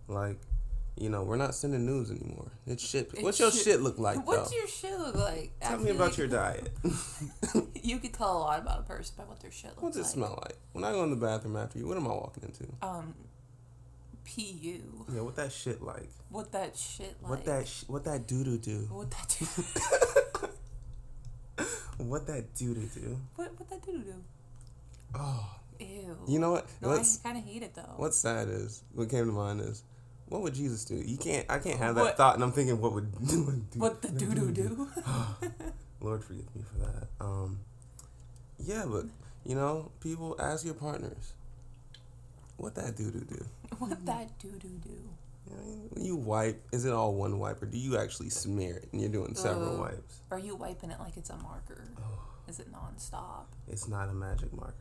Like, we're not sending news anymore. It's shit. What's your shit look like, What's your shit look like? Tell me about your diet. You could tell a lot about a person by what their shit looks like. What's it smell like? When I go in the bathroom after you, what am I walking into? PU. Yeah, what that shit like? What that shit like? What that doo-doo do? What that doo-doo What that doo-doo do? What that doo-doo do? Oh. Ew. You know what? No, I kind of hate it, though. What's sad is, what came to mind is, what would Jesus do? I can't have that thought, and I'm thinking, what the doo-doo do? Lord forgive me for that. Yeah, but, people, ask your partners, what that doo-doo do? What that doo-doo do? When you wipe, is it all one wipe, or do you actually smear it, and you're doing several wipes? Are you wiping it like it's a marker? Oh. Is it nonstop? It's not a magic marker.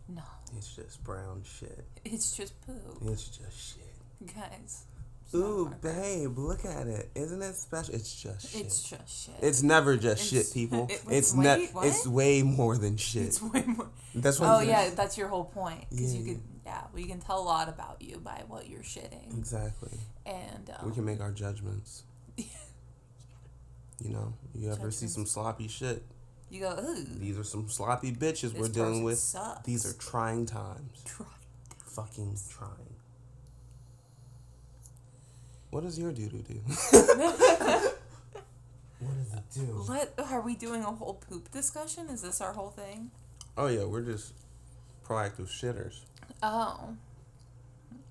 No. It's just brown shit. It's just poop. It's just shit. Guys. Ooh, babe, look at it. Isn't it special? It's just shit. It's just shit. It's never just shit, people. It's way more than shit. It's way more. That's what that's your whole point. Because you can tell a lot about you by what you're shitting. Exactly. And we can make our judgments. You ever see some sloppy shit? You go, ooh. These are some sloppy bitches we're dealing with. Sucks. These are trying times. Fucking trying. What does your doo-doo do? What does it do? Are we doing a whole poop discussion? Is this our whole thing? Oh, yeah. We're just proactive shitters. Oh.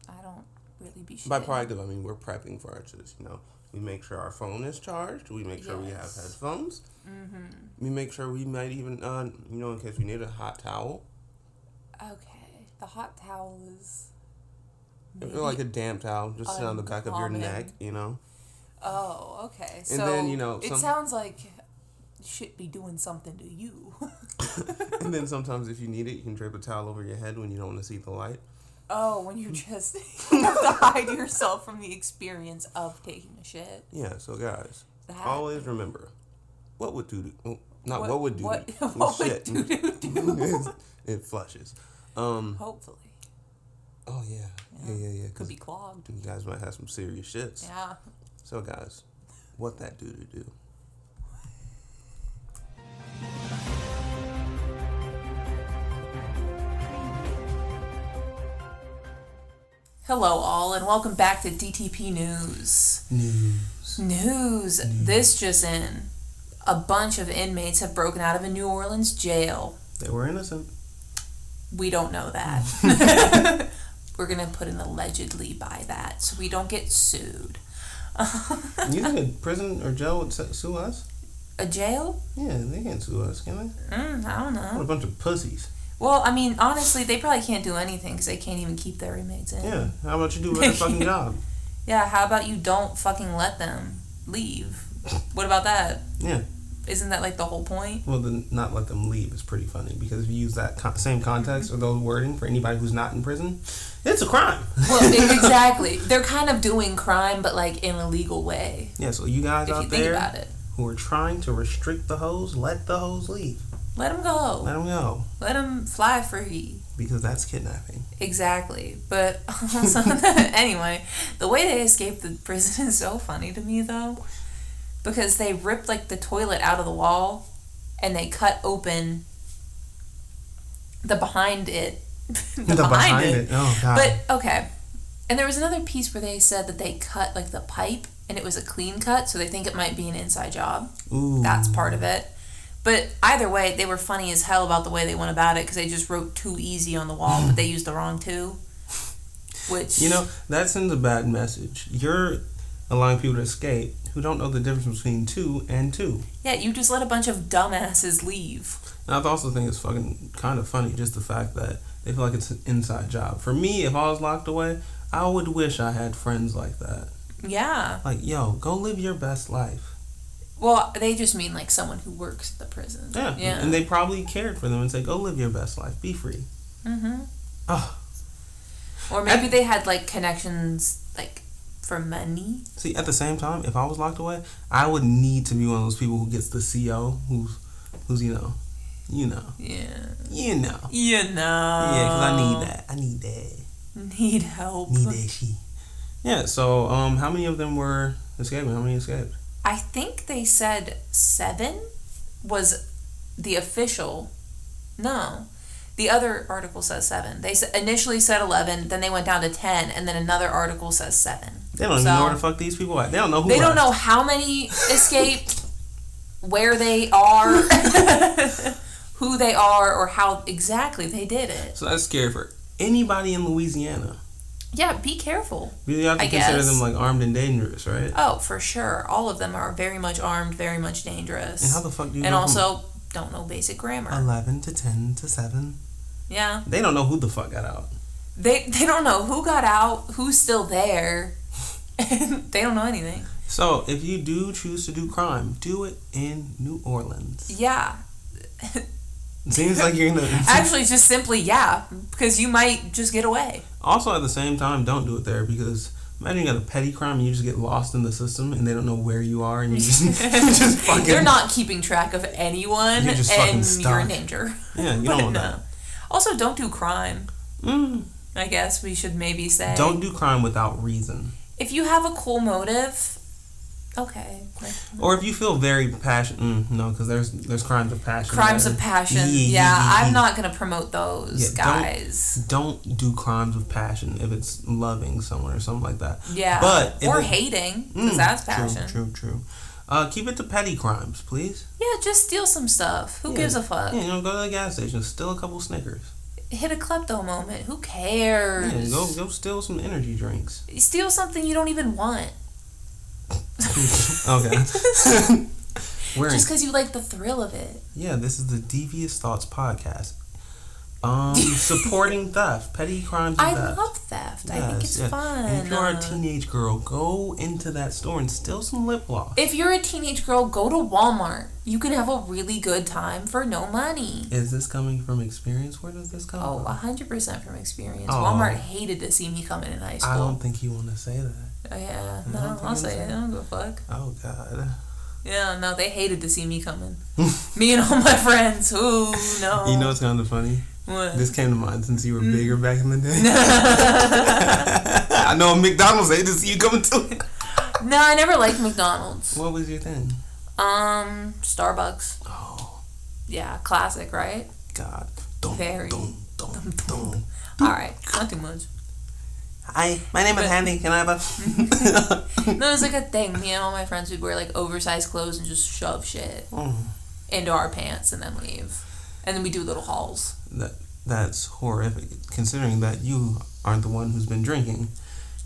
I don't really be shitting. By proactive, I mean we're prepping for our shits, We make sure our phone is charged. We make sure we have headphones. Mm-hmm. We make sure we might even, in case we need a hot towel. Okay. The hot towel is... Or like a damp towel, just sit on the back of your neck, Oh, okay. And so then, it sounds like shit be doing something to you. And then sometimes if you need it, you can drape a towel over your head when you don't want to see the light. Oh, when you're just... you have to hide yourself from the experience of taking a shit. Yeah, so guys, always remember, what would doo-doo... Oh, not what would doo-doo. What would doo-doo do? It flushes. Hopefully. Oh, yeah. Yeah. Could be clogged. You guys might have some serious shits. Yeah. So, guys, what that doo-doo do? Hello, all, and welcome back to DTP News. News. This just in. A bunch of inmates have broken out of a New Orleans jail. They were innocent. We don't know that. We're going to put an allegedly by that so we don't get sued. You think a prison or jail would sue us? A jail? Yeah, they can't sue us, can they? I don't know. What a bunch of pussies. Well, I mean, honestly, they probably can't do anything because they can't even keep their inmates in. Yeah, how about you do a better fucking job? Yeah, how about you don't fucking let them leave? What about that? Yeah. Isn't that like the whole point? Well, then not let them leave is pretty funny because if you use that same context or those wording for anybody who's not in prison, it's a crime. Well, exactly. They're kind of doing crime, but like in a legal way. Yeah, so you guys out there think about it, who are trying to restrict the hoes, let the hoes leave. Let them go. Let them go. Let them fly free. Because that's kidnapping. Exactly. But also, anyway, the way they escaped the prison is so funny to me, though. Because they ripped, like, the toilet out of the wall, and they cut open the behind it. the behind it. Oh, God. But, okay. And there was another piece where they said that they cut, like, the pipe, and it was a clean cut, so they think it might be an inside job. Ooh. That's part of it. But either way, they were funny as hell about the way they went about it, because they just wrote too easy on the wall, but they used the wrong two. Which... that sends a bad message. You're allowing people to escape who don't know the difference between 2 and 2. Yeah, you just let a bunch of dumbasses leave. And I also think it's fucking kind of funny, just the fact that they feel like it's an inside job. For me, if I was locked away, I would wish I had friends like that. Yeah. Like, yo, go live your best life. Well, they just mean like someone who works at the prison. Yeah. And they probably cared for them and say, go live your best life. Be free. Mm-hmm. Oh. Or maybe they had like connections like for money. See, at the same time, if I was locked away, I would need to be one of those people who gets the CO, who's you know. Yeah. Yeah, because I need that. Need help. Need that shit. Yeah, so how many of them were escaping? How many escaped? I think they said 7 was the official. No. The other article says 7. They initially said 11, then they went down to 10, and then another article says 7. They don't even know where the fuck these people are. They don't know who. They don't know how many escaped, where they are, who they are, or how exactly they did it. So that's scary for anybody in Louisiana. Yeah, be careful. You have to consider them like armed and dangerous, right? Oh, for sure. All of them are very much armed, very much dangerous. And how the fuck do you And also don't know basic grammar. 11 to 10 to 7. Yeah. They don't know who the fuck got out. They don't know who got out, who's still there. They don't know anything. So, if you do choose to do crime, do it in New Orleans. Yeah. Seems like you're gonna... Actually, just simply, yeah. Because you might just get away. Also, at the same time, don't do it there because... Imagine you got a petty crime and you just get lost in the system and they don't know where you are and you just fucking... You're not keeping track of anyone you're just and stuck. you're in danger. Yeah, you don't want that. Also, don't do crime. I guess we should maybe say. Don't do crime without reason. If you have a cool motive, okay. Or if you feel very passionate, no, because there's crimes of passion. Crimes of passion, yeah. I'm not gonna promote those, guys. Don't do crimes of passion if it's loving someone or something like that. Yeah, or hating, because that's passion. True. Keep it to petty crimes, please. Yeah, just steal some stuff. Who gives a fuck? Yeah, go to the gas station, steal a couple Snickers. Hit a klepto moment. Who cares? Yeah, go steal some energy drinks. Steal something you don't even want. Okay. Just because you like the thrill of it. Yeah, this is the Devious Thoughts podcast. Supporting theft, petty crimes and theft. I love theft. Yes, I think it's fun. And if you're a teenage girl, go into that store and steal some lip gloss. If you're a teenage girl, go to Walmart. You can have a really good time for no money. Is this coming from experience? Where does this come from? 100% from experience. Walmart hated to see me coming in high school. I don't think you want to say that. Yeah, no, I'll say it. I don't give a fuck. Oh, God. Yeah, no, they hated to see me coming. Me and all my friends. Ooh, no. You know what's kind of funny? What? This came to mind since you were bigger back in the day. I know McDonald's hated to see you coming too. No, I never liked McDonald's. What was your thing? Starbucks. Oh. Yeah, classic, right? God. Very. All right, not too much. Hi, my name is Handy. Can I have a... No, it's like a thing. Me and all my friends would wear like oversized clothes and just shove shit into our pants and then leave. And then we do little hauls. That's horrific, considering that you aren't the one who's been drinking.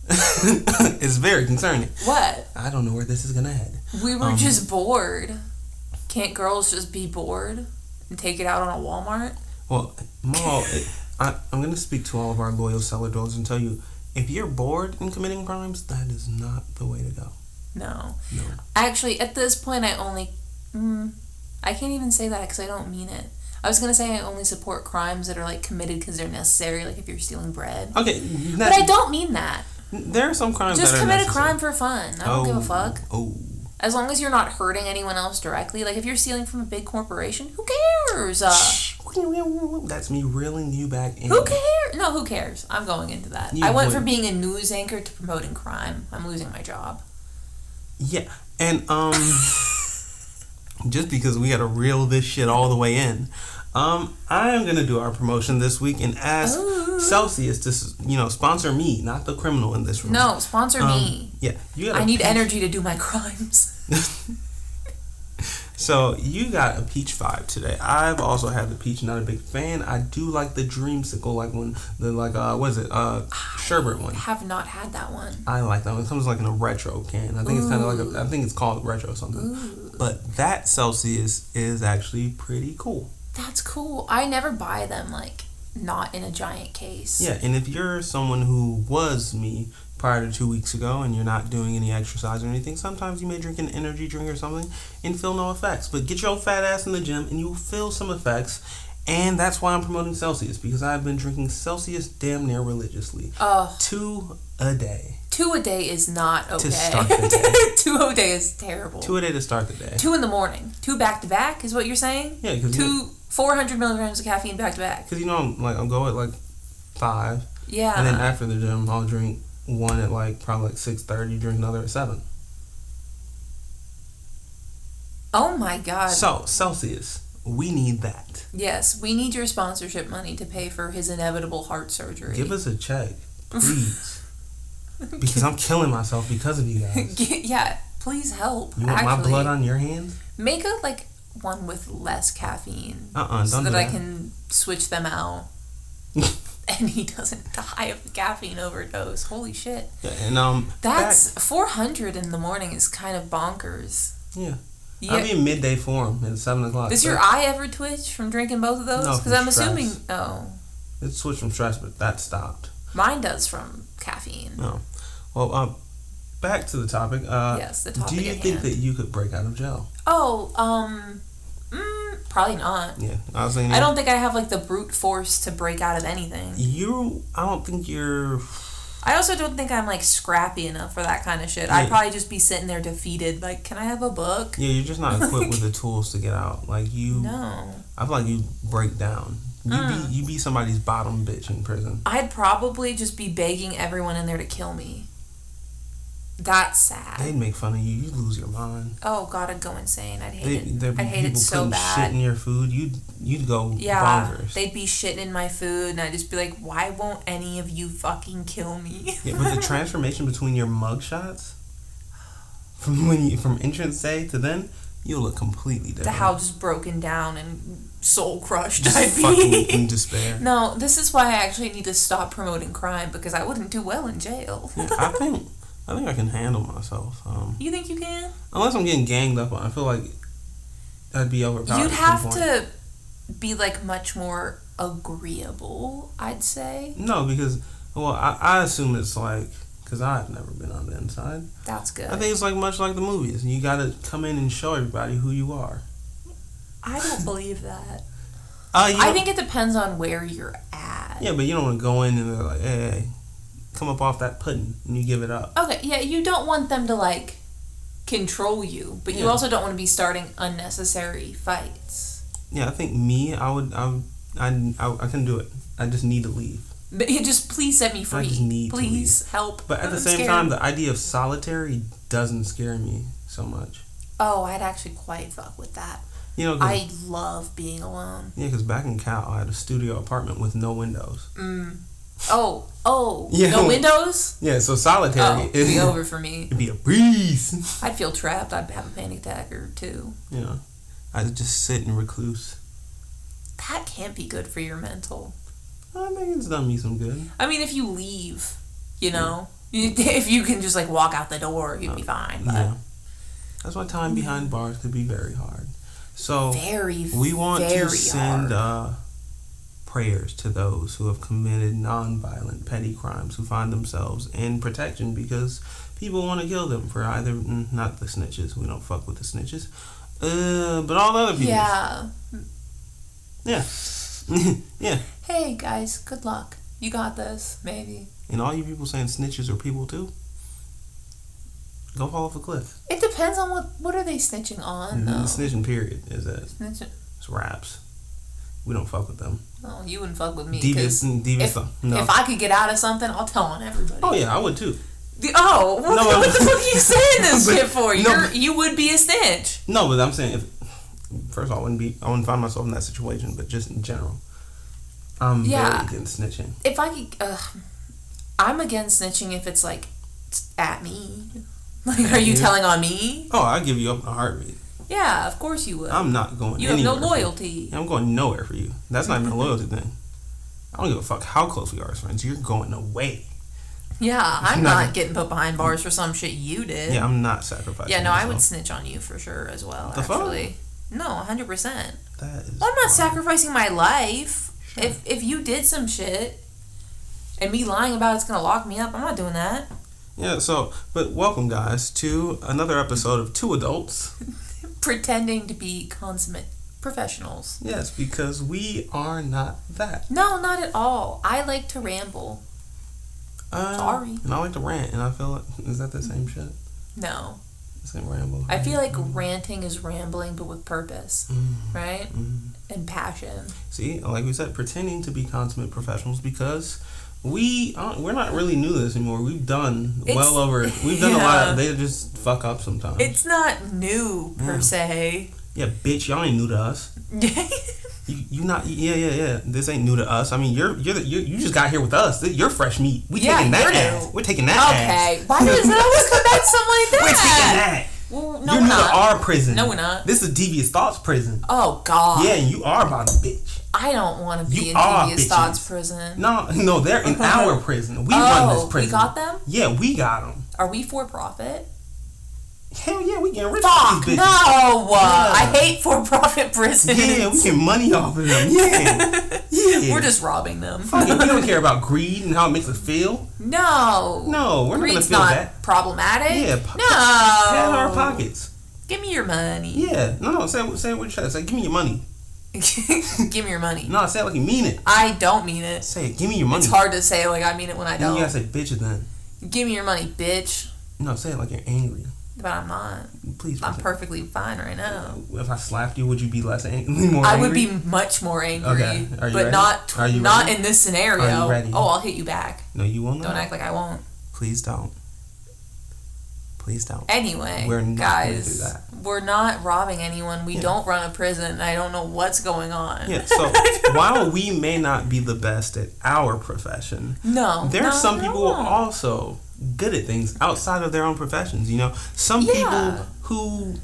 It's very concerning. What? I don't know where this is going to head. We were just bored. Can't girls just be bored and take it out on a Walmart? Well, Maal, I'm going to speak to all of our loyal cellar dwellers and tell you, if you're bored in committing crimes, that is not the way to go. No. Actually, at this point, I only... I can't even say that because I don't mean it. I was going to say I only support crimes that are like committed because they're necessary, like if you're stealing bread. Okay. But I don't mean that. There are some crimes just that are commit necessary. a crime for fun. I don't give a fuck. Oh. As long as you're not hurting anyone else directly. Like if you're stealing from a big corporation, who cares? That's me reeling you back in. Who cares? No, who cares? I'm going into that. I went from being a news anchor to promoting crime. I'm losing my job. Yeah. And just because we got to reel this shit all the way in, I am going to do our promotion this week and ask Celsius to, sponsor me, not the criminal in this room. No, sponsor me. Yeah. I need energy to do my crimes. So, you got a peach vibe today. I've also had the peach, not a big fan. I do like the dreamsicle, like when sherbet one. I have not had that one. I like that one. It comes like in a retro can. I think it's kind of like I think it's called retro something. Ooh. But that Celsius is actually pretty cool. That's cool. I never buy them like not in a giant case. Yeah, and if you're someone who was me prior to 2 weeks ago and you're not doing any exercise or anything, sometimes you may drink an energy drink or something and feel no effects. But get your old fat ass in the gym and you'll feel some effects. And that's why I'm promoting Celsius, because I've been drinking Celsius damn near religiously. 2 a day. 2 a day is not okay. To start the day. 2 a day is terrible. 2 a day to start the day. 2 in the morning. 2 back to back is what you're saying? Yeah, because 400 milligrams of caffeine back to back. Because I'll go at like 5. Yeah. And then after the gym, I'll drink one at like probably like 6:30. Drink another at 7. Oh my God. So Celsius, we need that. Yes, we need your sponsorship money to pay for his inevitable heart surgery. Give us a check, please. Because I'm killing myself because of you guys. Yeah, please help. You want my blood on your hands? Make a one with less caffeine. Don't so do that that. I can switch them out. And he doesn't die of a caffeine overdose. Holy shit. Yeah, and that's 400 in the morning is kind of bonkers. Yeah. I'll be in midday form at 7 o'clock. Does your eye ever twitch from drinking both of those? No, because I'm stress. assuming. Oh. It switched from stress, but that stopped. Mine does from caffeine. No. Well, back to the topic. Yes, the topic. Do you think that you could break out of jail? Oh, probably not. Yeah, I was thinking. I don't think I have the brute force to break out of anything. I don't think you're. I also don't think I'm scrappy enough for that kind of shit. Yeah. I'd probably just be sitting there defeated. Can I have a book? Yeah, you're just not equipped with the tools to get out. No. I feel like you break down. You be somebody's bottom bitch in prison. I'd probably just be begging everyone in there to kill me. That's sad. They'd make fun of you. You'd lose your mind. Oh God, I'd go insane. I'd hate it. There'd be I'd hate people it so putting bad. shit in your food. You'd go bonkers. They'd be shitting in my food, and I'd just be like, "Why won't any of you fucking kill me?" Yeah, but the transformation between your mugshots from entrance day to then, you'll look completely different. The house broken down and soul crushed. Just I'd fucking be in despair. No, this is why I actually need to stop promoting crime because I wouldn't do well in jail. Yeah, I think I can handle myself. You think you can? Unless I'm getting ganged up on, I feel like I'd be overpowered. You'd at some have point. to be much more agreeable, I'd say. No, because I assume it's because I've never been on the inside. That's good. I think it's much like the movies. You got to come in and show everybody who you are. I don't believe that. I think it depends on where you're at. Yeah, but you don't want to go in and they're like, hey, come up off that pudding, and you give it up. Okay, yeah, you don't want them to control you, but you also don't want to be starting unnecessary fights. Yeah, I think me, I can do it. I just need to leave. But just please set me free. I just need please to leave. help. But at the same time, the idea of solitary doesn't scare me so much. Oh, I'd actually quite fuck with that. I love being alone. Yeah, because back in Cal, I had a studio apartment with no windows. Oh, yeah. No windows? Yeah, so solitary. It'd be over for me. It'd be a breeze. I'd feel trapped. I'd have a panic attack or two. Yeah, I'd just sit in recluse. That can't be good for your mental. I think it's done me some good. I mean, if you leave, if you can just walk out the door, you'd be fine. But yeah, that's why time behind bars could be very hard. So we want to send prayers to those who have committed non-violent petty crimes who find themselves in protection because people want to kill them for either not the snitches. We don't fuck with the snitches, but all the other people. Yeah. Yeah. Hey guys, good luck. You got this, maybe. And all you people saying snitches are people too? Go fall off a cliff. It depends on what are they snitching on, though. The snitching period is that snitching. It's raps. We don't fuck with them. No, you wouldn't fuck with me. Devious no. If I could get out of something, I'll tell on everybody. Oh yeah, I would too. What the fuck are you saying this shit for? You would be a snitch. No, but I'm saying first of all, I wouldn't find myself in that situation, but just in general. I'm very against snitching. If I could, I'm against snitching if it's at me. Are you telling on me? Oh, I'd give you up in a heartbeat. Yeah, of course you would. I'm not going You anywhere. have no loyalty. I'm going nowhere for you. That's not even a loyalty thing. I don't give a fuck how close we are as friends. You're going away. Yeah, I'm not getting put behind bars for some shit you did. Yeah, I'm not sacrificing Yeah, no, myself. I would snitch on you for sure as well, The actually. fuck? No, 100%. That is I'm not sacrificing my life. Sure. If you did some shit and me lying about it's going to lock me up, I'm not doing that. Yeah, but welcome, guys, to another episode of Two Adults. Pretending to be consummate professionals. Yes, because we are not that. No, not at all. I like to ramble. Sorry. And I like to rant, and I feel like, is that the same shit? No. Same ramble. I feel like ranting is rambling, but with purpose, right? And passion. See, like we said, pretending to be consummate professionals because we're not really new to this anymore. We've done a lot. They just fuck up sometimes. It's not new per se. Yeah, bitch, y'all ain't new to us. you not This ain't new to us. I mean, you just got here with us. You're fresh meat. Taking that ass. We're taking that ass. Okay. Why does it always come back to something like that? We're taking that. Well, no, you're we're new not. to our prison. No, we're not. This is Devious Thoughts prison. Oh God. Yeah, and you are about a bitch. I don't want to be in Devious Thoughts prison. No, they're in our prison. We run this prison. We got them? Yeah, we got them. Are we for profit? Hell yeah, we getting rich Fuck, off these bitches. no! Yeah. I hate for-profit prisons. Yeah, we get money off of them. Yeah. We're just robbing them. Fuck it, we don't care about greed and how it makes us feel. No, we're not gonna feel not that. Problematic. Yeah, no. Pat our pockets. Give me your money. Yeah, no, say it with your chest. Say, give me your money. Give me your money. No, say it like you mean it. I don't mean it. Say it, give me your money. It's hard to say like I mean it when I don't. You gotta say bitch then. Give me your money, bitch. No, say it like you're angry. But I'm not. Please. I'm perfectly fine right now. If I slapped you, would you be less angry? I would be much more angry. Okay. Are you but ready? not in this scenario. Are you ready? Oh, I'll hit you back. No, you won't. Don't act like I won't. Please don't. Please don't. Anyway, we're not guys, gonna do that. We're not robbing anyone. We don't run a prison. I don't know what's going on. Yeah, so while we may not be the best at our profession, there are some people who are also good at things outside of their own professions. Some people who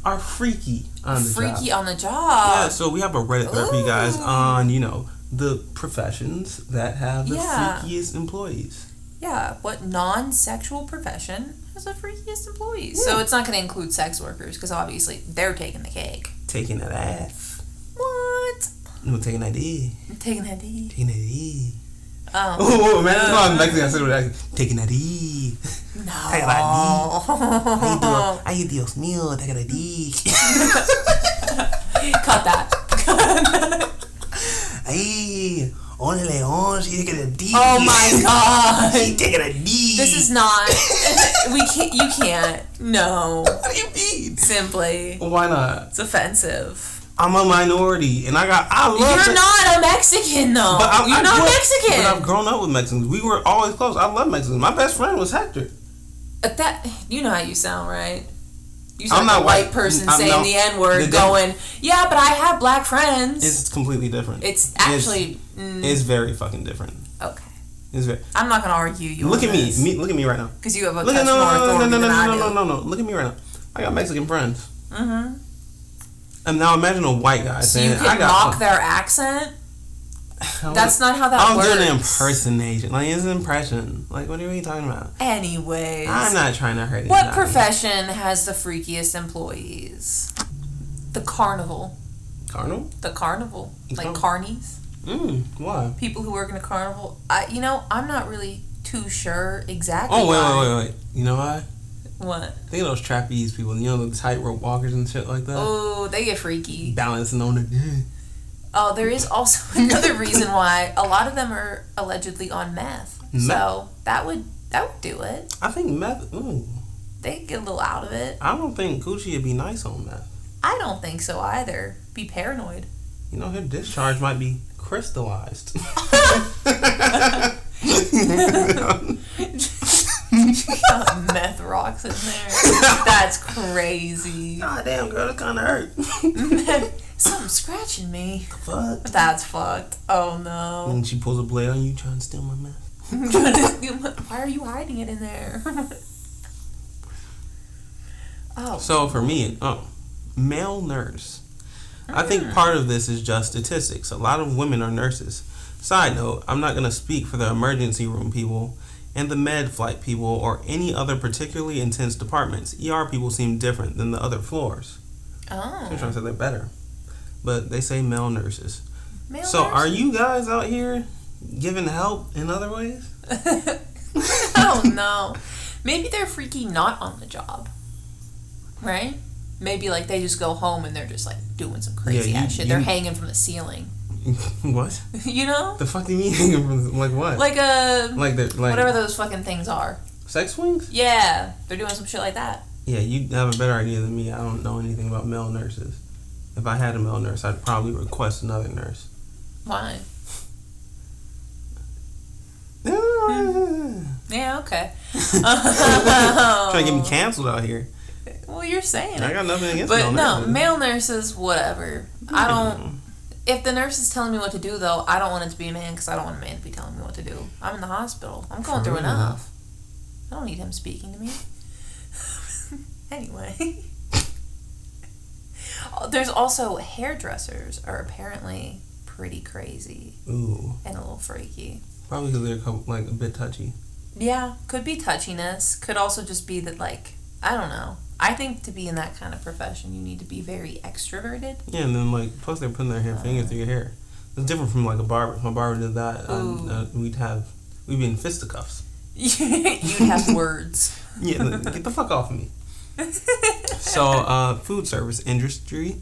are freaky on the job. Freaky on the job. Yeah, so we have a Reddit thread for you guys on, the professions that have the freakiest employees. Yeah, what non-sexual profession has the freakiest employees? Yeah. So it's not going to include sex workers because obviously they're taking the cake. Taking that ass. What? No, taking that D. Taking that D. Taking that D. Oh man, that's not Mexican. I said it. Taking that D. No. Taking that D. Ay, Dios mío, taking that D. Cut that. Ay. On the leon, she taking a D. Oh my God! She taking a D. This is not. We can't. You can't. No. What do you mean? Simply. Why not? It's offensive. I'm a minority, and I love. You're not a Mexican though. You're not Mexican. But I've grown up with Mexicans. We were always close. I love Mexicans. My best friend was Hector. You know how you sound, right? You sound I'm like not a white person saying the N-word, going, yeah, but I have black friends. It's completely different. It's actually... It's very fucking different. Okay. It's very... I'm not going to argue you Look at me. Look at me right now. Because you have a touch more authority than I do. No. Look at me right now. I got Mexican friends. Mm-hmm. And now imagine a white guy saying... So you can mock their accent? That's not how that works. I'm doing an impersonation. Like, it's an impression. Like, what are you talking about? Anyways. I'm not trying to hurt it. What profession has the freakiest employees? The carnival. Carnival? The carnival. Like carnies. Why? People who work in a carnival. I'm not really too sure exactly why. Wait. You know why? What? Think of those trapeze people. The tightrope walkers and shit like that. Oh, they get freaky. Balancing on it. Oh, there is also another reason why a lot of them are allegedly on meth. So that would do it. I think meth. Ooh. They get a little out of it. I don't think Gucci would be nice on meth. I don't think so either. Be paranoid. Her discharge might be crystallized. Meth rocks in there. That's crazy. God damn, girl, that kind of hurt. Something's scratching me. Fuck. That's fucked. Oh no. And she pulls a blade on you, trying to steal my meth. Why are you hiding it in there? Oh. So for me, male nurse. I think part of this is just statistics. A lot of women are nurses. Side note, I'm not going to speak for the emergency room people and the med flight people or any other particularly intense departments. ER people seem different than the other floors. Oh. I'm trying to say they're better. But they say male nurses. Nurses? Are you guys out here giving help in other ways? Oh, no. Maybe they're freaky not on the job. Right? Maybe like they just go home and they're just like doing some crazy ass shit. They're hanging from the ceiling. What? The fuck do you mean hanging from like what? Like whatever those fucking things are. Sex swings? Yeah, they're doing some shit like that. Yeah, you have a better idea than me. I don't know anything about male nurses. If I had a male nurse, I'd probably request another nurse. Why? Yeah, okay. Trying to get me canceled out here. Well, you're saying I it. got nothing against But male nurses. male nurses, whatever. I don't... If the nurse is telling me what to do, though, I don't want it to be a man because I don't want a man to be telling me what to do. I'm in the hospital. I'm going through enough. I don't need him speaking to me. Anyway. There's also hairdressers are apparently pretty crazy. Ooh. And a little freaky. Probably because they're like a bit touchy. Yeah, could be touchiness. Could also just be that, like, I don't know. I think to be in that kind of profession, you need to be very extroverted. Yeah, and then, like, plus they're putting their fingers through your hair. It's different from, like, a barber. If my barber did that, we'd be in fisticuffs. You'd have words. Yeah, get the fuck off of me. So, food service industry.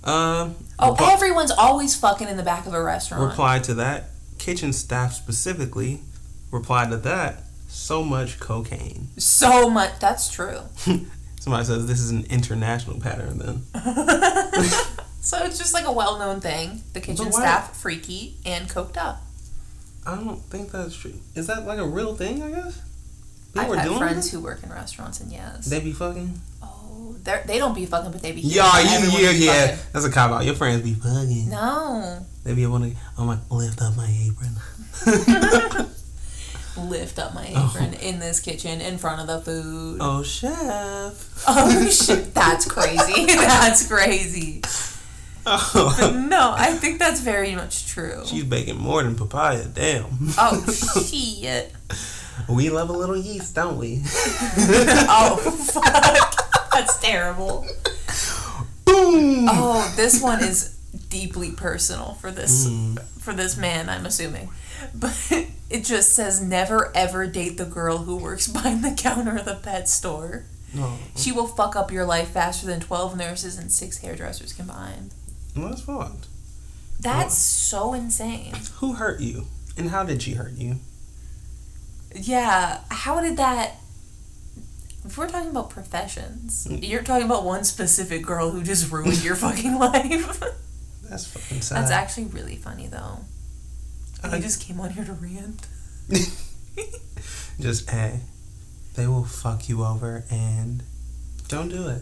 Everyone's always fucking in the back of a restaurant. Replied to that. Kitchen staff specifically replied to that. So much cocaine. So much. That's true. Somebody says this is an international pattern then. So it's just like a well-known thing. The kitchen staff, freaky and coked up. I don't think that's true. Is that like a real thing, I guess? I've had friends who work in restaurants and yes. They be fucking? Oh, they don't be fucking, but they be yeah. That's a cop out. Your friends be fucking. No. They be able to, lift up my apron. Lift up my apron in this kitchen in front of the food. Oh, chef. Oh, shit. That's crazy. That's crazy. Oh. But no, I think that's very much true. She's baking more than papaya. Damn. Oh, shit. We love a little yeast, don't we? Oh, fuck. That's terrible. Boom. Oh, this one is deeply personal for this man, I'm assuming. But it just says, never ever date the girl who works behind the counter of the pet store. No. She will fuck up your life faster than 12 nurses and 6 hairdressers combined. Well, that's fun. That's so insane. Who hurt you? And how did she hurt you? Yeah, how did that... If we're talking about professions, you're talking about one specific girl who just ruined your fucking life. That's fucking sad. That's actually really funny, though. I just came on here to rant. Just, hey, they will fuck you over and don't do it.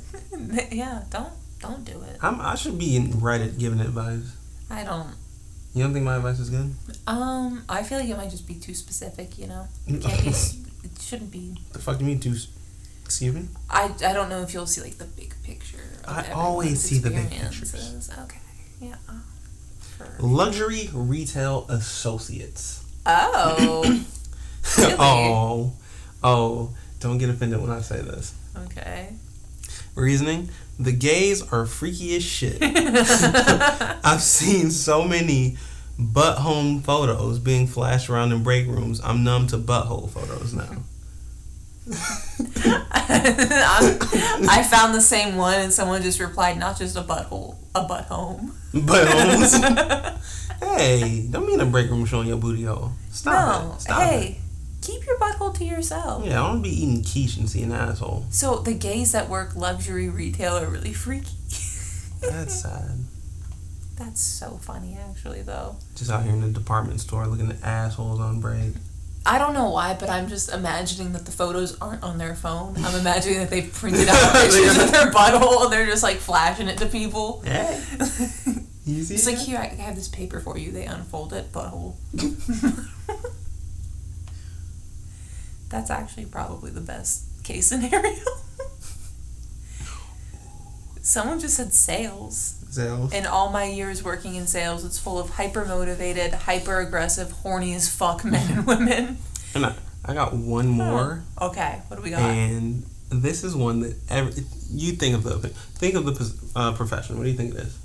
Yeah, don't do it. I should be right at giving advice. I don't. You don't think my advice is good? I feel like it might just be too specific, you know? It shouldn't be. The fuck do you mean too... Excuse me? I don't know if you'll see, like, the big picture. I always see the big pictures. Okay, yeah. Luxury retail associates. Oh. Really? Oh. Don't get offended when I say this. Okay. Reasoning? The gays are freaky as shit. I've seen so many butt-home photos being flashed around in break rooms. I'm numb to butthole photos now. I found the same one and someone just replied, not just a butthole, a butt home. Buttholes? Hey, don't be in a break room showing your booty hole. Stop it. Keep your butthole to yourself. Yeah, I don't be eating quiche and seeing an asshole. So the gays that work luxury retail are really freaky. That's sad. That's so funny, actually, though. Just out here in the department store looking at assholes on break. I don't know why, but I'm just imagining that the photos aren't on their phone. I'm imagining that they've printed out pictures of their butthole and they're just, like, flashing it to people. Hey. You see it's that? like, here, I have this paper for you. They unfold it, butthole. That's actually probably the best case scenario. Someone just said sales. Sales. In all my years working in sales, it's full of hyper-motivated, hyper-aggressive, horny as fuck men and women. And I got one more. Oh, okay, what do we got? And this is one that you think of the profession. What do you think it is?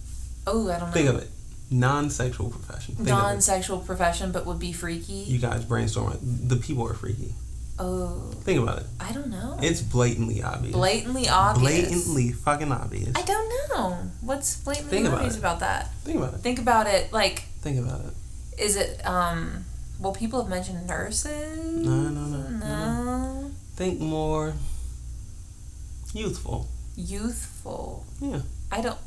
Oh, I don't know. Think of it. Non-sexual profession. Non-sexual profession, but would be freaky? You guys brainstorm it. The people are freaky. Oh. Think about it. I don't know. It's blatantly obvious. Blatantly obvious. Blatantly fucking obvious. I don't know. What's blatantly obvious about that? Think about it. Think about it, like... Think about it. Is it, well, people have mentioned nurses? No. Think more... youthful. Youthful. Yeah. I don't...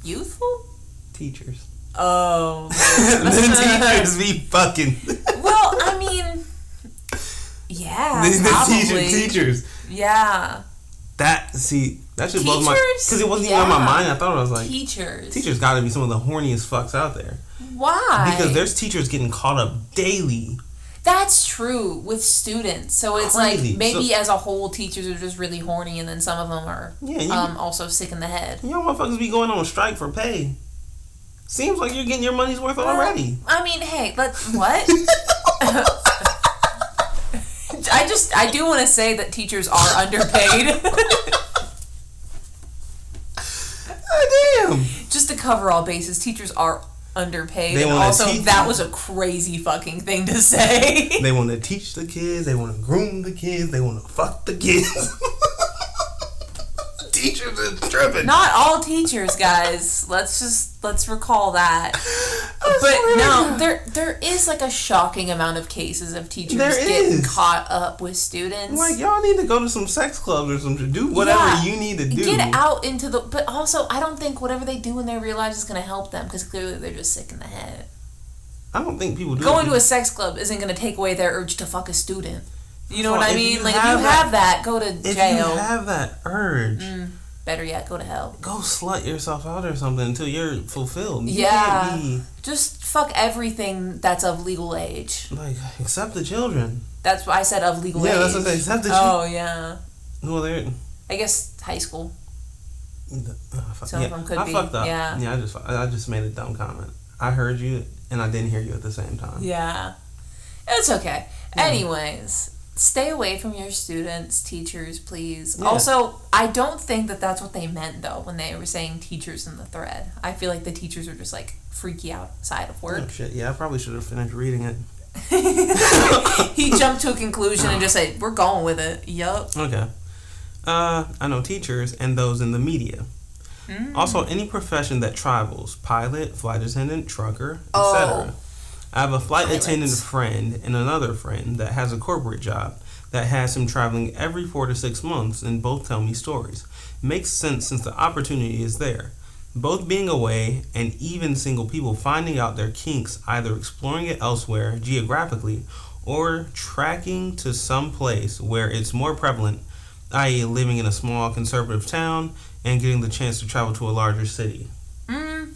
Youthful? Teachers. Oh. The teachers be fucking... Well, I mean... Yeah, These probably. teachers. Yeah. That should blow my... Because it wasn't even on my mind. I thought it was like... Teachers got to be some of the horniest fucks out there. Why? Because there's teachers getting caught up daily. That's true with students. So it's crazy. Like maybe as a whole, teachers are just really horny, and then some of them are also sick in the head. Y'all motherfuckers be going on strike for pay. Seems like you're getting your money's worth already. I mean, hey, what? I do want to say that teachers are underpaid. Damn. Just to cover all bases, teachers are underpaid. And also, that was a crazy fucking thing to say. They want to teach the kids. They want to groom the kids. They want to fuck the kids. Teachers is tripping. Not all teachers, guys. Let's recall that. But no, there is like a shocking amount of cases of teachers getting caught up with students. Like, y'all need to go to some sex clubs or something. Do whatever you need to do. Get out into the... But also, I don't think whatever they do in their real lives is going to help them, because clearly they're just sick in the head. I don't think people do. Going to a sex club isn't going to take away their urge to fuck a student. You know what I mean? Like, if you have that, go to jail. If you have that urge... Better yet, go to hell. Go slut yourself out or something until you're fulfilled. Just fuck everything that's of legal age. Like, except the children. That's what I said, of legal age. Yeah, that's what I said. Except the children. Oh, yeah. Well, they're... I guess high school. Some of them could be. I fucked up. Yeah, I just made a dumb comment. I heard you, and I didn't hear you at the same time. Yeah. It's okay. Yeah. Anyways... Stay away from your students, teachers, please. Yeah. Also, I don't think that that's what they meant, though, when they were saying teachers in the thread. I feel like the teachers are just, like, freaky outside of work. Oh, shit. Yeah, I probably should have finished reading it. He jumped to a conclusion and just said, we're going with it. Yup. Okay. I know teachers and those in the media. Also, any profession that travels. Pilot, flight attendant, trucker, etc. I have a flight attendant friend and another friend that has a corporate job that has him traveling every 4 to 6 months, and both tell me stories. Makes sense since the opportunity is there. Both being away, and even single people finding out their kinks, either exploring it elsewhere geographically or tracking to some place where it's more prevalent, i.e. living in a small conservative town and getting the chance to travel to a larger city.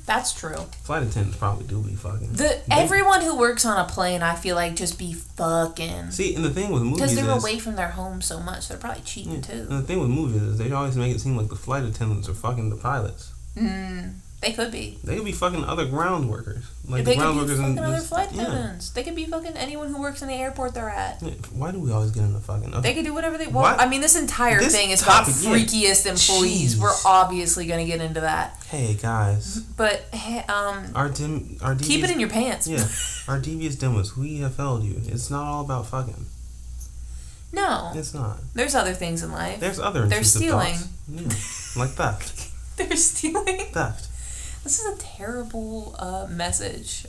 That's true. Flight attendants probably do be fucking. Everyone who works on a plane, I feel like, just be fucking. See, and the thing with movies because they're away from their home so much, they're probably cheating too. And the thing with movies is they always make it seem like the flight attendants are fucking the pilots. They could be. They could be fucking other ground workers. Like they the ground could be workers fucking other flight attendants. They could be fucking anyone who works in the airport they're at. Yeah, why do we always get into fucking... Okay. They could do whatever they want. I mean, this entire thing is about freakiest employees. Jeez. We're obviously going to get into that. Hey, guys. But, our devious, keep it in your pants. Yeah. Our devious demos, we have failed you. It's not all about fucking. No. It's not. There's other things in life. There's other They're stealing. Thoughts. Yeah. Like theft. They're stealing? Theft. This is a terrible message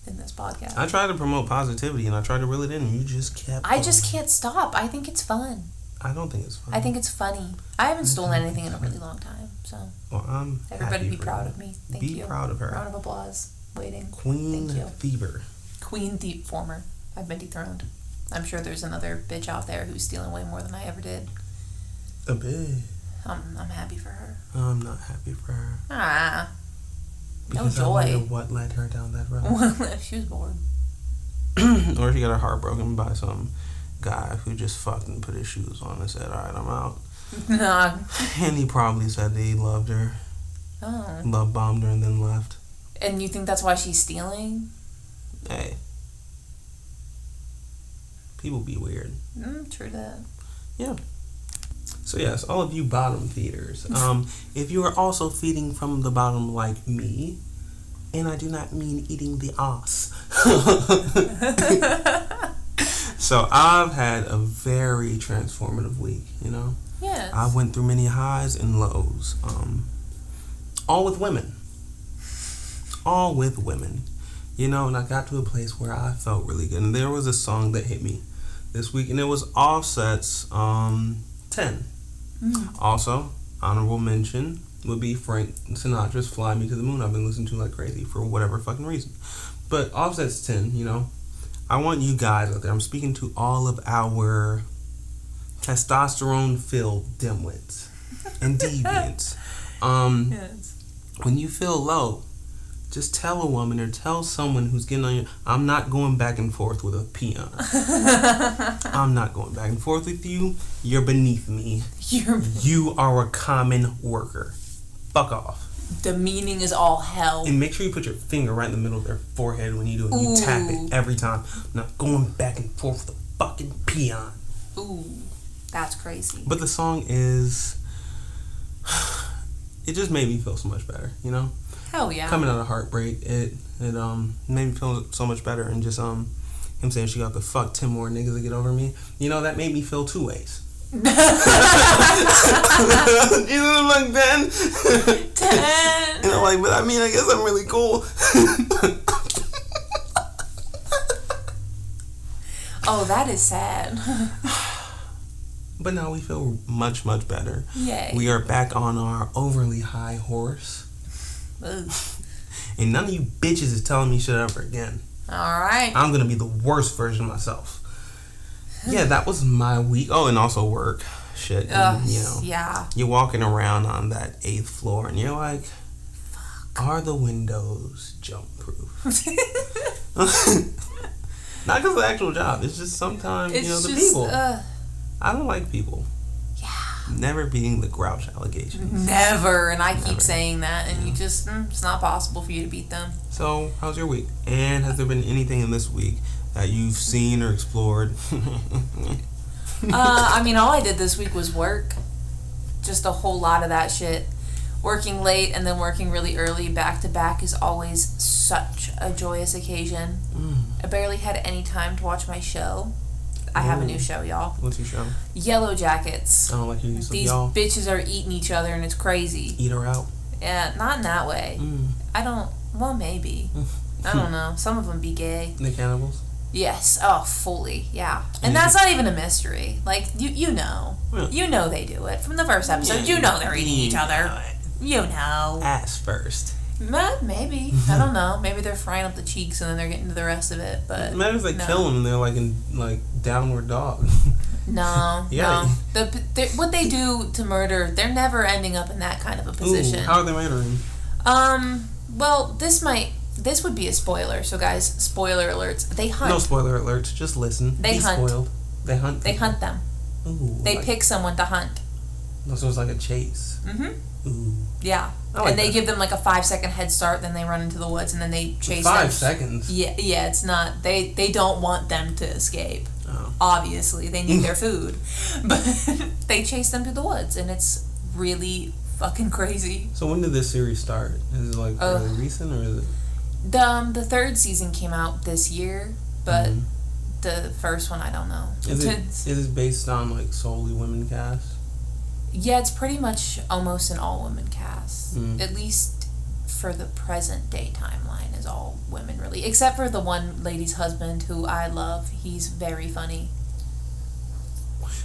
in this podcast. I try to promote positivity and I try to reel it in, and you just kept. I just can't stop. I think it's fun. I don't think it's fun. I think it's funny. I haven't stolen anything in a really long time, so. Well, everybody be proud of me. Thank you. Be proud of her. Round of applause. Waiting. Queen Thank you. Thieber. Queen Thief former. I've been dethroned. I'm sure there's another bitch out there who's stealing way more than I ever did. A bit. I'm happy for her. I'm not happy for her. Because no joy. I wonder what led her down that road. She was bored. Or she got her heart broken by some guy who just fucked and put his shoes on and said, alright, I'm out. Nah. And he probably said that he loved her. Oh. Love bombed her and then left. And you think that's why she's stealing? Hey. People be weird. True that. Yeah. So yes, all of you bottom feeders. If you are also feeding from the bottom like me, and I do not mean eating the ass. So I've had a very transformative week, you know? Yes. I went through many highs and lows. All with women. All with women. You know, and I got to a place where I felt really good. And there was a song that hit me this week, and it was Offset's 10. Also, honorable mention would be Frank Sinatra's Fly Me to the Moon. I've been listening to like crazy for whatever fucking reason. But Offset's 10, you know. I want you guys out there. I'm speaking to all of our testosterone-filled dimwits and deviants. Yes. When you feel low, just tell a woman or tell someone who's getting on you, I'm not going back and forth with a peon. I'm not going back and forth with you. You're beneath me. You are a common worker. Fuck off. Demeaning is all hell. And make sure you put your finger right in the middle of their forehead when you do it. You tap it every time. I'm not going back and forth with a fucking peon. Ooh, that's crazy. But the song is... It just made me feel so much better, you know? Hell yeah. Coming out of heartbreak, it made me feel so much better. And just him saying she got to fuck 10 more niggas to get over me, you know, that made me feel 2 ways. You know, like 10. 10. You know, like, but I mean, I guess I'm really cool. Oh, that is sad. But now we feel much, much better. Yay. We are back on our overly high horse. Ugh. And none of you bitches is telling me shit ever again. Alright. I'm going to be the worst version of myself. Yeah, that was my week. Oh, and also work. Shit. And, you know, yeah. You're walking around on that 8th floor and you're like, are the windows jump proof? Not because of the actual job. It's just sometimes, It's you know, the just, people. I don't like people. Yeah. Never being the grouch allegations. Never. And I keep Never. saying that. And you just, it's not possible for you to beat them. So, how's your week? And has there been anything in this week that you've seen or explored? I mean, all I did this week was work. Just a whole lot of that shit. Working late and then working really early back to back is always such a joyous occasion. I barely had any time to watch my show. I have a new show, y'all. What's your show? Yellow Jackets. I don't like your use of These y'all. bitches are eating each other and it's crazy. Eat her out. Yeah, not in that way. I don't, well, maybe. I don't know. Some of them be gay. The cannibals? Yes. Oh, fully. Yeah. And that's not even a mystery. Like, you know. Yeah. You know they do it. From the first episode, you know they're eating each other. You know. Ass first. Maybe. I don't know. Maybe they're frying up the cheeks and then they're getting to the rest of it. But Imagine if they no. kill them and they're like in downward dog. No. Yeah. No. What they do to murder, they're never ending up in that kind of a position. Ooh, how are they murdering? Well, this would be a spoiler. So guys, spoiler alerts. They hunt. No spoiler alerts. Just listen. They Be hunt. spoiled. They hunt. They people. hunt them. Ooh. They pick someone to hunt. So it's like a chase. Ooh. Yeah. Like And they that. give them like a 5-second head start, then they run into the woods and then they chase 5 them. seconds. Yeah, it's not, they don't want them to escape. Oh. Obviously, they need their food. But they chase them through the woods and it's really fucking crazy. So when did this series start? Is it like fairly recent or is it? The 3rd season came out this year, but the first one, I don't know. Is it based on like solely women cast? Yeah, it's pretty much almost an all-women cast. At least for the present day timeline is all women, really. Except for the one lady's husband, who I love. He's very funny.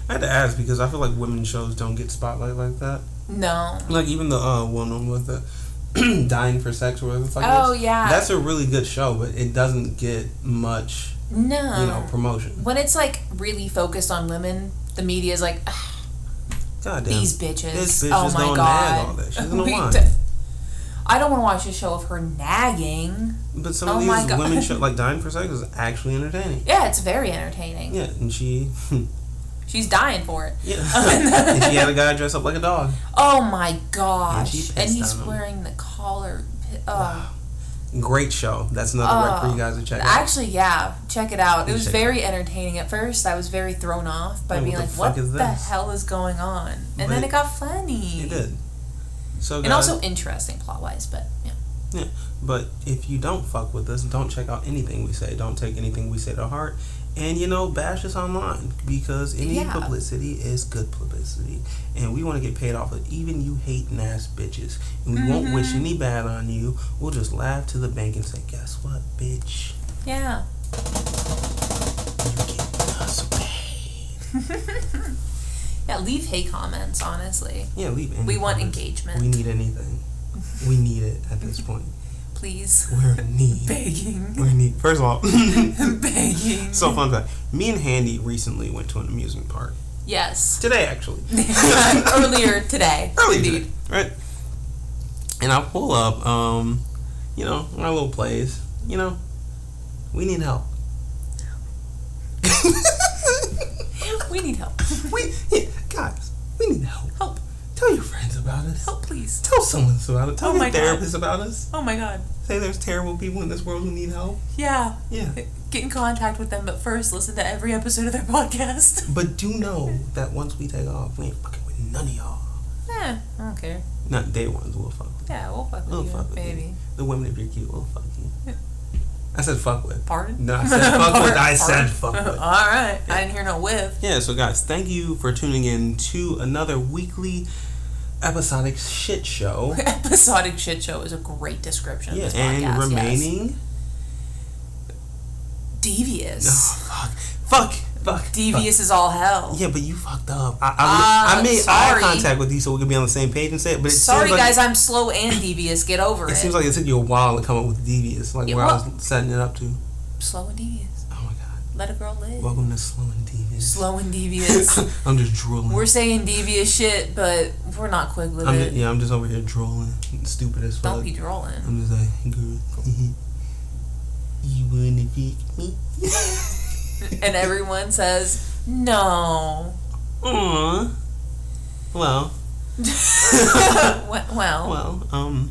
I had to ask because I feel like women shows don't get spotlight like that. No. Like even the one with the Dying for Sex or whatever the fuck Oh, it is. yeah. That's a really good show, but it doesn't get much, promotion. When it's, like, really focused on women, the media is like, God damn. these bitches. This bitch oh is my gonna God. nag all that. She's gonna whine. I don't want to watch a show of her nagging. But some of these women shows, like Dying for Sex, is actually entertaining. Yeah, it's very entertaining. Yeah, and She's dying for it. Yeah. And she had a guy dress up like a dog. Oh my gosh. And he's wearing the collar. Great show. That's another rec for you guys to check out. Actually, yeah. Check it out. It was very entertaining. At first, I was very thrown off by being like, what the hell is going on? And then it got funny. It did. So, guys, and also interesting plot-wise, but yeah. Yeah. But if you don't fuck with us, don't check out anything we say. Don't take anything we say to heart. And, bash us online because any publicity is good publicity. And we want to get paid off of even you hating ass bitches. And we won't wish any bad on you. We'll just laugh to the bank and say, guess what, bitch? Yeah. You getting us paid. Yeah, leave hate comments, honestly. Yeah, leave any We want comments. engagement. We need anything. We need it at this point. Please. We're in need. Begging. We're in need. First of all, begging. So fun fact. Me and Handy recently went to an amusement park. Yes. Today, actually. Earlier today. Today, right? And I pull up, our little place. We need help. We need help. Guys, we need help. Help. Tell your friends about us. Help, please. Tell someone about it. Tell your my therapist God. about us. Oh my God. Say there's terrible people in this world who need help. Yeah. Yeah. Get in contact with them, but first listen to every episode of their podcast. But do know that once we take off, we ain't fucking with none of y'all. I don't care. Not day ones, we'll fuck with. Yeah, we'll fuck with you, baby. The women, if you're cute, we'll fuck you. I said fuck with. Pardon? No, I said fuck with. I said fuck with. Alright. Yeah. I didn't hear no whiff. Yeah, so guys, thank you for tuning in to another weekly episodic shit show. Episodic shit show is a great description of this podcast. And remaining... Devious. Oh, fuck. Devious is all hell. Yeah, but you fucked up. I made eye contact with you so we could be on the same page and say it. But sorry, guys, I'm slow and devious. Get over it. It seems like it took you a while to come up with devious, like where I was setting it up to. Slow and devious. Oh my God. Let a girl live. Welcome to Slow and Devious. Slow and devious. I'm just drooling. We're saying devious shit, but we're not quick with it. I'm just over here drooling. Stupid as fuck. Don't be drooling. I'm just like, girl, you wanna pick me? And everyone says, no. Aww. Well. Well.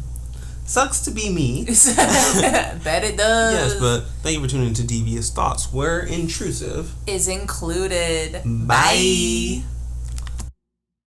Sucks to be me. Bet it does. Yes, but thank you for tuning into Devious Thoughts, where intrusive is included. Bye.